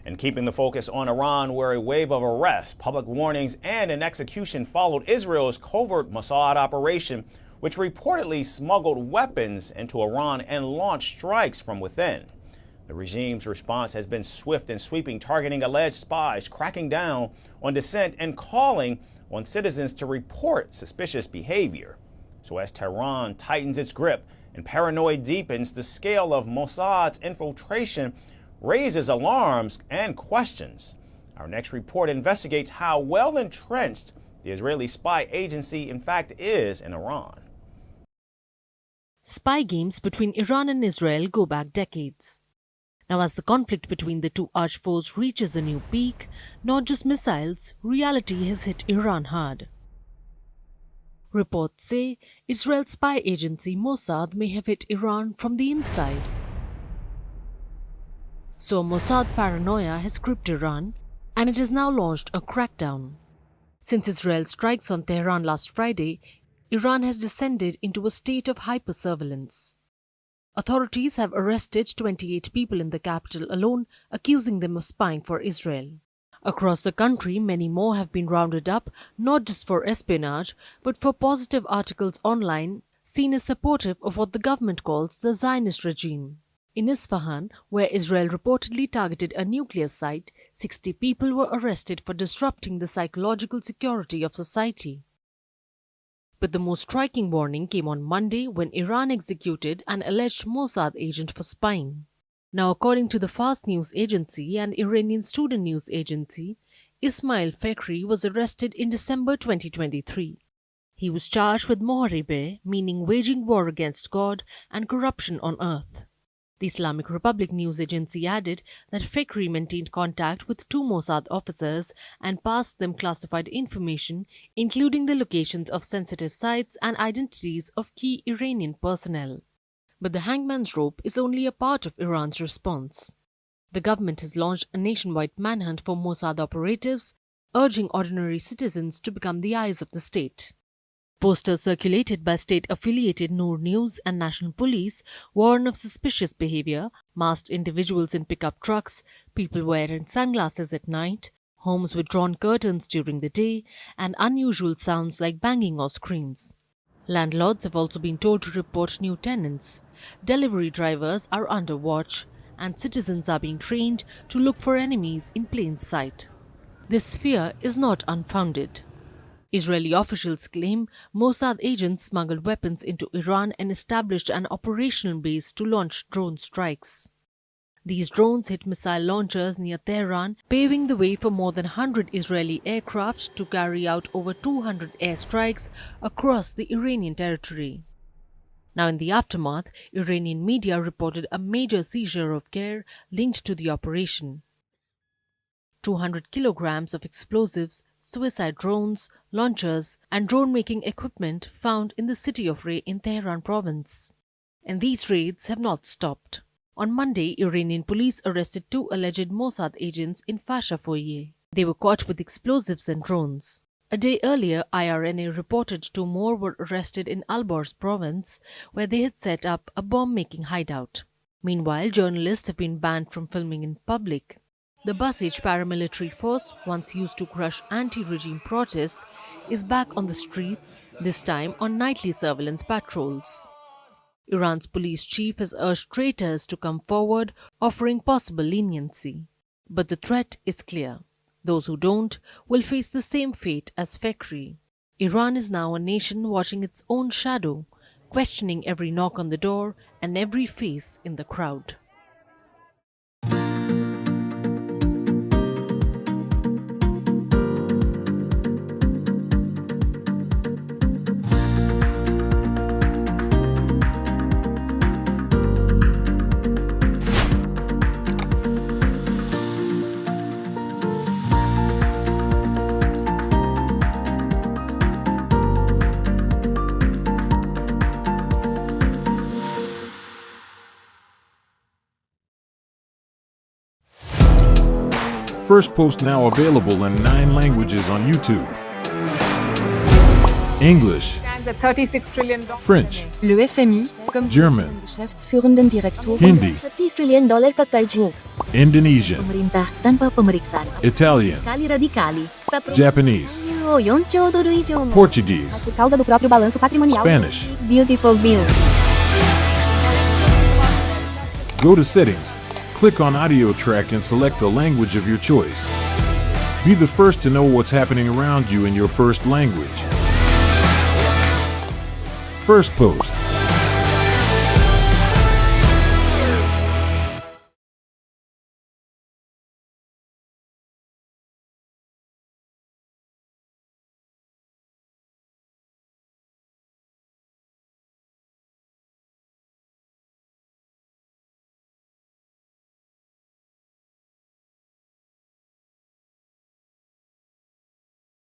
And keeping the focus on Iran, where a wave of arrests, public warnings, and an execution followed Israel's covert Mossad operation, which reportedly smuggled weapons into Iran and launched strikes from within. The regime's response has been swift and sweeping, targeting alleged spies, cracking down on dissent, and calling on citizens to report suspicious behavior. So as Tehran tightens its grip and paranoia deepens, the scale of Mossad's infiltration raises alarms and questions. Our next report investigates how well entrenched the Israeli spy agency in fact is in Iran. Spy games between Iran and Israel go back decades. Now, as the conflict between the two archfoes reaches a new peak, not just missiles, reality has hit Iran hard. Reports say Israel's spy agency Mossad may have hit Iran from the inside. So Mossad Paranoia has gripped Iran, and it has now launched a crackdown. Since Israel's strikes on Tehran last Friday, Iran has descended into a state of hyper-surveillance. Authorities have arrested 28 people in the capital alone, accusing them of spying for Israel. Across the country, many more have been rounded up, not just for espionage, but for positive articles online seen as supportive of what the government calls the Zionist regime. In Isfahan, where Israel reportedly targeted a nuclear site, 60 people were arrested for disrupting the psychological security of society. But the most striking warning came on Monday when Iran executed an alleged Mossad agent for spying. Now, according to the Fars news agency and Iranian student news agency, Ismail Fakhri was arrested in December 2023. He was charged with Moharibe, meaning waging war against God, and corruption on earth. The Islamic Republic news agency added that Fakhri maintained contact with two Mossad officers and passed them classified information, including the locations of sensitive sites and identities of key Iranian personnel. But the hangman's rope is only a part of Iran's response. The government has launched a nationwide manhunt for Mossad operatives, urging ordinary citizens to become the eyes of the state. Posters circulated by state-affiliated Noor News and National Police warn of suspicious behavior, masked individuals in pickup trucks, people wearing sunglasses at night, homes with drawn curtains during the day, and unusual sounds like banging or screams. Landlords have also been told to report new tenants. Delivery drivers are under watch, and citizens are being trained to look for enemies in plain sight. This fear is not unfounded. Israeli officials claim Mossad agents smuggled weapons into Iran and established an operational base to launch drone strikes. These drones hit missile launchers near Tehran, paving the way for more than 100 Israeli aircraft to carry out over 200 airstrikes across the Iranian territory. Now, in the aftermath, Iranian media reported a major seizure of gear linked to the operation. 200 kilograms of explosives, suicide drones, launchers, and drone-making equipment found in the city of Ray in Tehran province. And these raids have not stopped. On Monday, Iranian police arrested two alleged Mossad agents in Fasha foyer. They were caught with explosives and drones. A day earlier, IRNA reported two more were arrested in Alborz province, where they had set up a bomb-making hideout. Meanwhile, journalists have been banned from filming in public. The Basij paramilitary force, once used to crush anti-regime protests, is back on the streets, this time on nightly surveillance patrols. Iran's police chief has urged traitors to come forward, offering possible leniency. But the threat is clear. Those who don't will face the same fate as Fakhri. Iran is now a nation watching its own shadow, questioning every knock on the door and every face in the crowd. Firstpost now available in 9 languages on YouTube. English, $36 trillion. French, Le FMI, comme German, Geschäftsführenden Direktor, Hindi, $30 trillion ka karjo. Indonesian, Pemerintah tanpa pemeriksaan. Italian, Skali radikali. Japanese, 4 兆ドル以上の Portuguese, por causa do próprio balanço patrimonial. Spanish. Beautiful bill. Go to Settings, click on Audio Track and select the language of your choice. Be the first to know what's happening around you in your first language. Firstpost.